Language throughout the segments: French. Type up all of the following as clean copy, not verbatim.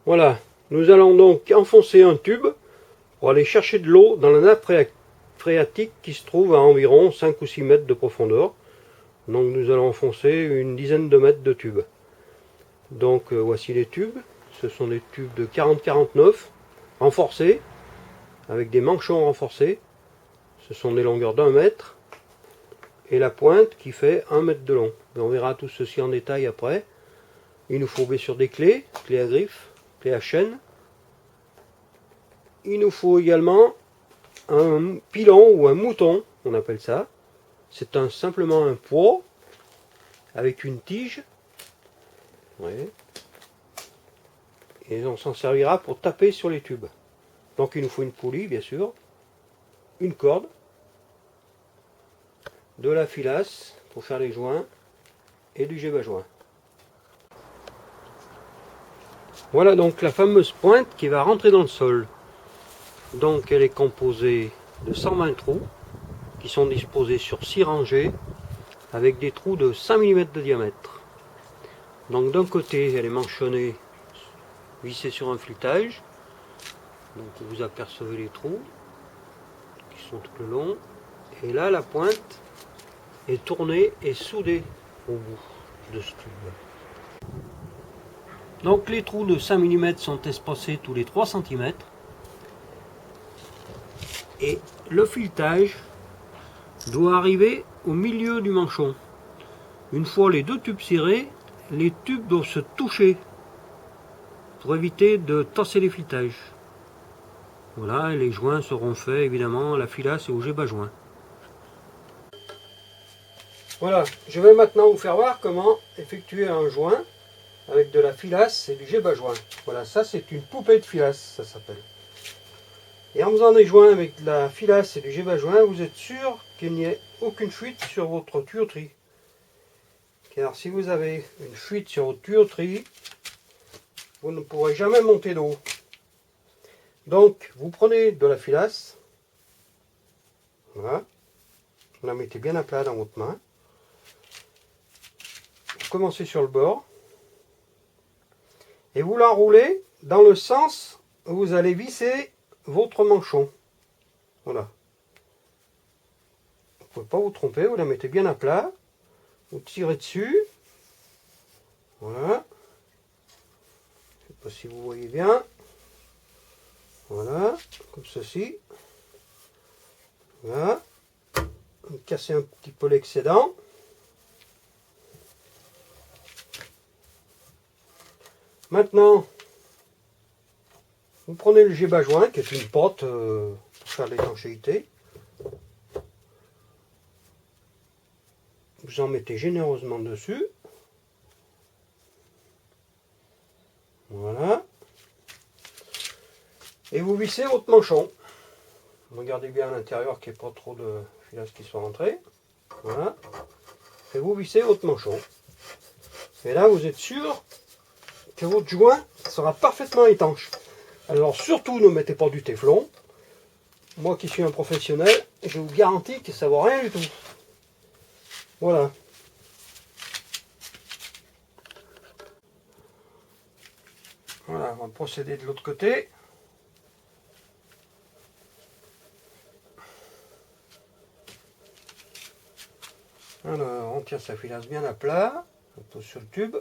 Voilà, nous allons donc enfoncer un tube pour aller chercher de l'eau dans la nappe phréatique qui se trouve à environ 5 ou 6 mètres de profondeur. Donc nous allons enfoncer une dizaine de mètres de tubes. Donc voici les tubes. Ce sont des tubes de 40-49 renforcés avec des manchons renforcés. Ce sont des longueurs d'1 mètre et la pointe qui fait 1 mètre de long. On verra tout ceci en détail après. Il nous faut bien sûr des clés, clés à griffe, clés à chaîne. Il nous faut également un pilon ou un mouton, on appelle ça. C'est simplement un pot avec une tige. Ouais. Et on s'en servira pour taper sur les tubes. Donc il nous faut une poulie, bien sûr, une corde, de la filasse pour faire les joints et du G-bas-joint. Voilà donc la fameuse pointe qui va rentrer dans le sol. Donc elle est composée de 120 trous qui sont disposés sur 6 rangées avec des trous de 5 mm de diamètre. Donc d'un côté elle est manchonnée, vissée sur un filetage. Donc vous apercevez les trous qui sont tout le long. Et là la pointe est tournée et soudée au bout de ce tube. Donc les trous de 5 mm sont espacés tous les 3 cm. Et le filetage doit arriver au milieu du manchon. Une fois les deux tubes serrés, les tubes doivent se toucher pour éviter de tasser les filetages. Voilà, et les joints seront faits évidemment à la filasse et au G-bas-joint. Voilà, je vais maintenant vous faire voir comment effectuer un joint avec de la filasse et du G-bas-joint. Voilà, ça c'est une poupée de filasse, ça s'appelle. Et en faisant des joints avec de la filasse et du G-bas-joint, vous êtes sûr qu'il n'y ait aucune fuite sur votre tuyauterie. Car si vous avez une fuite sur votre tuyauterie, vous ne pourrez jamais monter d'eau. Donc, vous prenez de la filasse, voilà, vous la mettez bien à plat dans votre main. Vous commencez sur le bord, et vous l'enroulez dans le sens où vous allez visser votre manchon. Voilà. Vous ne pouvez pas vous tromper, vous la mettez bien à plat, vous tirez dessus, voilà. Je ne sais pas si vous voyez bien. Voilà, comme ceci. Voilà. Vous cassez un petit peu l'excédent. Maintenant, vous prenez le G-bas-joint, qui est une pâte pour faire l'étanchéité. Vous en mettez généreusement dessus. Voilà. Et vous vissez votre manchon. Regardez bien à l'intérieur qu'il n'y ait pas trop de filasse qui soit rentrée. Voilà. Et vous vissez votre manchon. Et là, vous êtes sûr que votre joint sera parfaitement étanche. Alors surtout, ne mettez pas du téflon. Moi qui suis un professionnel, je vous garantis que ça ne vaut rien du tout. Voilà. Voilà, on va procéder de l'autre côté. Alors, on tire sa filasse bien à plat, on pose sur le tube.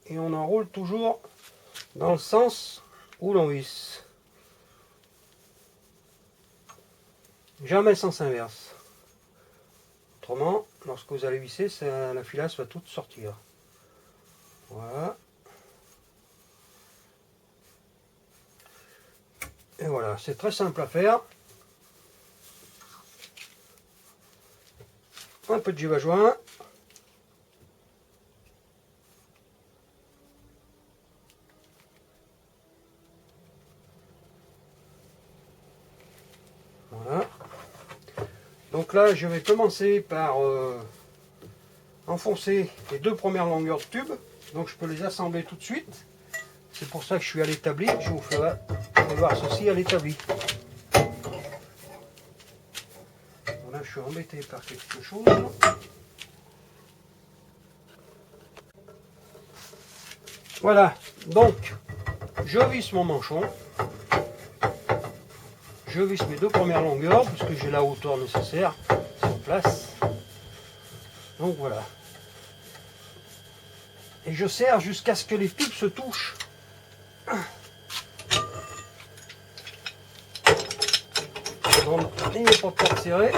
Et on enroule toujours dans le sens où l'on visse. Jamais sens inverse. Autrement, lorsque vous allez visser, la filasse va toute sortir. Voilà. Et voilà, c'est très simple à faire. Un peu de G-bas-joint. Voilà. Donc là, je vais commencer par enfoncer les deux premières longueurs de tube. Donc je peux les assembler tout de suite. C'est pour ça que je suis à l'établi. Je vous ferai voir ceci à l'établi. Voilà, je suis embêté par quelque chose. Voilà, donc je visse mon manchon. Je visse mes deux premières longueurs puisque j'ai la hauteur nécessaire sur place. Donc voilà. Et je serre jusqu'à ce que les tubes se touchent. Donc, n'ayez pas peur de serrer.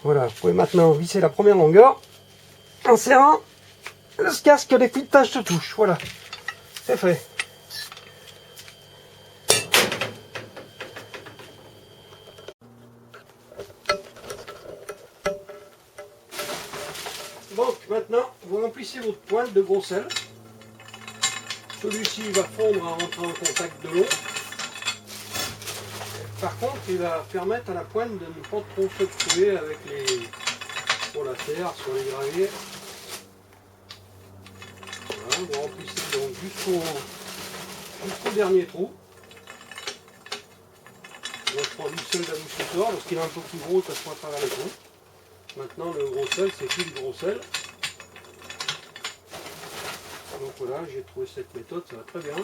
Voilà, vous pouvez maintenant visser la première longueur en serrant jusqu'à ce que les filetages se touchent. Voilà, c'est fait. Donc maintenant, vous remplissez votre pointe de gros sel. Celui-ci va fondre en rentrant en contact de l'eau. Par contre, il va permettre à la pointe de ne pas trop se trouver avec les sur la terre, sur les graviers. Voilà, vous remplissez donc jusqu'au dernier trou. Donc je prends du sel d'adoucisseur, lorsqu'il est un peu plus gros, ça se passe à travers les trous. Maintenant le gros sel, c'est plus du gros sel. Donc voilà, j'ai trouvé cette méthode, ça va très bien.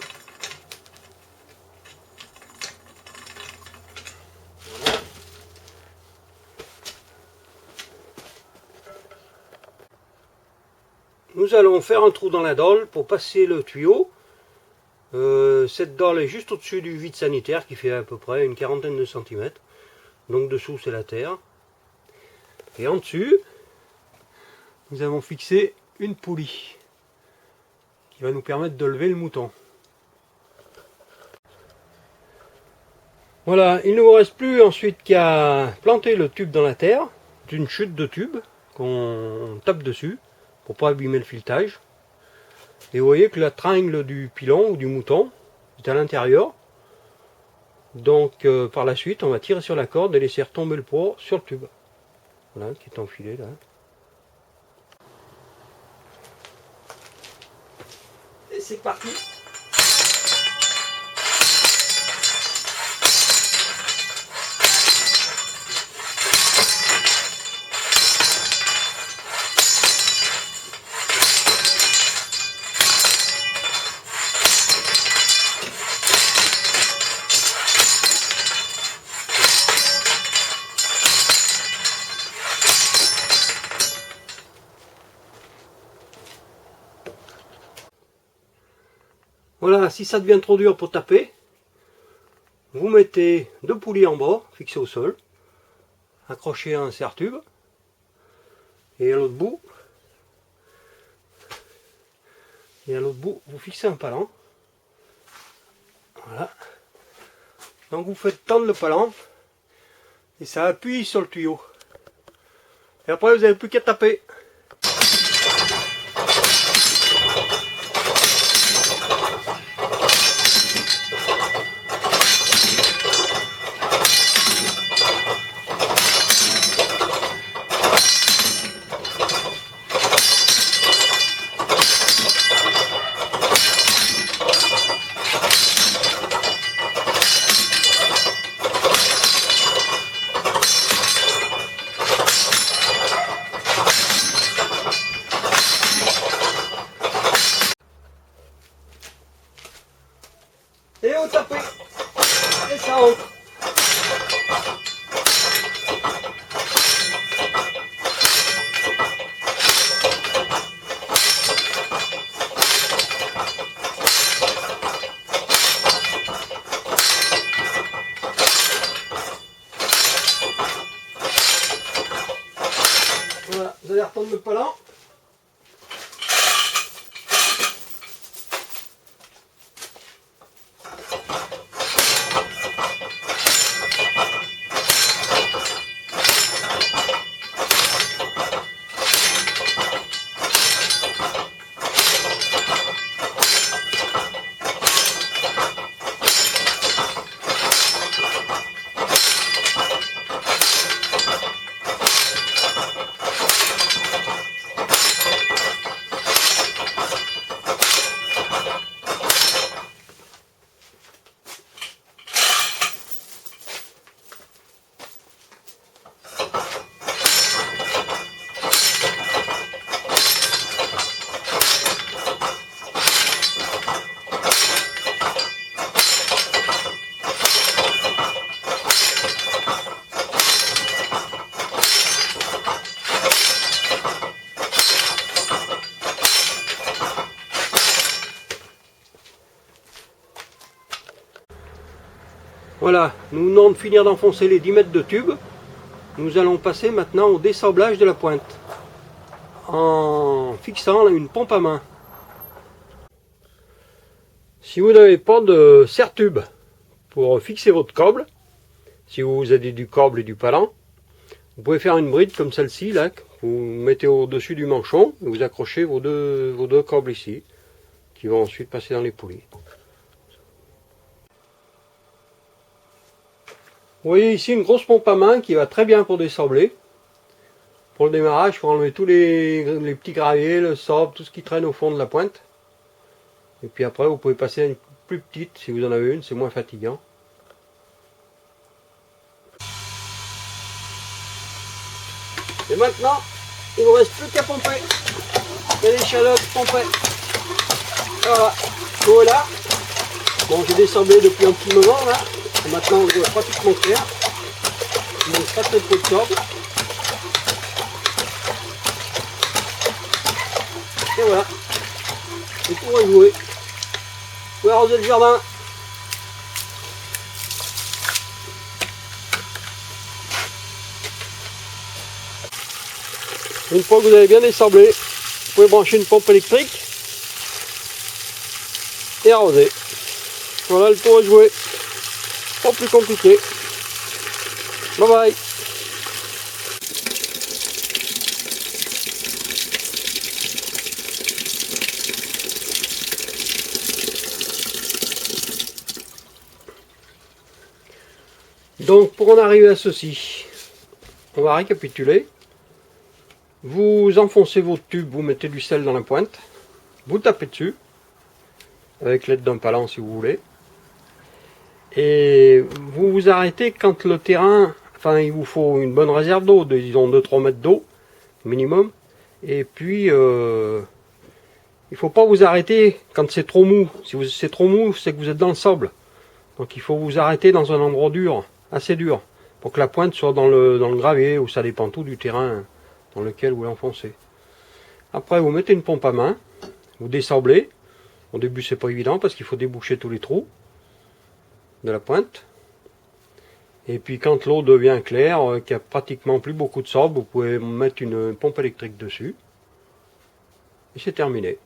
Voilà. Nous allons faire un trou dans la dalle pour passer le tuyau. Cette dalle est juste au-dessus du vide sanitaire qui fait à peu près une quarantaine de centimètres. Donc dessous c'est la terre. Et en dessus, nous avons fixé une poulie qui va nous permettre de lever le mouton. Voilà, il ne nous reste plus ensuite qu'à planter le tube dans la terre, d'une chute de tube qu'on tape dessus pour pas abîmer le filetage. Et vous voyez que la tringle du pilon ou du mouton est à l'intérieur. Donc par la suite, on va tirer sur la corde et laisser retomber le poids sur le tube. Voilà, qui est enfilé là. Et c'est parti. Voilà, si ça devient trop dur pour taper, vous mettez deux poulies en bas, fixées au sol, accrochées à un serre-tube, et à l'autre bout, vous fixez un palan. Voilà. Donc vous faites tendre le palan, et ça appuie sur le tuyau. Et après vous n'avez plus qu'à taper. Voilà, vous allez retendre le palan. Voilà, nous venons de finir d'enfoncer les 10 mètres de tube. Nous allons passer maintenant au dessablage de la pointe en fixant une pompe à main. Si vous n'avez pas de serre-tube pour fixer votre câble, si vous avez du câble et du palan, vous pouvez faire une bride comme celle-ci, là, que vous mettez au-dessus du manchon et vous accrochez vos deux câbles ici, qui vont ensuite passer dans les poulies. Vous voyez ici une grosse pompe à main qui va très bien pour désabler. Pour le démarrage, pour enlever tous les petits graviers, le sable, tout ce qui traîne au fond de la pointe. Et puis après, vous pouvez passer à une plus petite, si vous en avez une, c'est moins fatigant. Et maintenant, il ne vous reste plus qu'à pomper. Il y a l'échalote pompée. Voilà, l'eau est là. Bon, j'ai désablé depuis un petit moment là. Et maintenant, on voit pratiquement clair. Il ne reste pas très peu de sable. Et voilà. Et tout est joué. Vous pouvez arroser le jardin. Une fois que vous avez bien désablé, vous pouvez brancher une pompe électrique et arroser. Voilà, le tour est joué. Pas plus compliqué. Bye bye. Donc pour en arriver à ceci, on va récapituler. Vous enfoncez votre tube, vous mettez du sel dans la pointe, vous tapez dessus, avec l'aide d'un palan si vous voulez, et vous vous arrêtez quand le terrain, enfin il vous faut une bonne réserve d'eau, disons 2-3 mètres d'eau minimum, et puis il ne faut pas vous arrêter quand c'est trop mou. Si c'est trop mou, c'est que vous êtes dans le sable, donc il faut vous arrêter dans un endroit dur, assez dur, pour que la pointe soit dans le gravier, ou ça dépend tout du terrain dans lequel vous l'enfoncez. Après vous mettez une pompe à main, vous désablez. Au début c'est pas évident parce qu'il faut déboucher tous les trous de la pointe. Et puis quand l'eau devient claire, qu'il n'y a pratiquement plus beaucoup de sable, vous pouvez mettre une pompe électrique dessus. Et c'est terminé.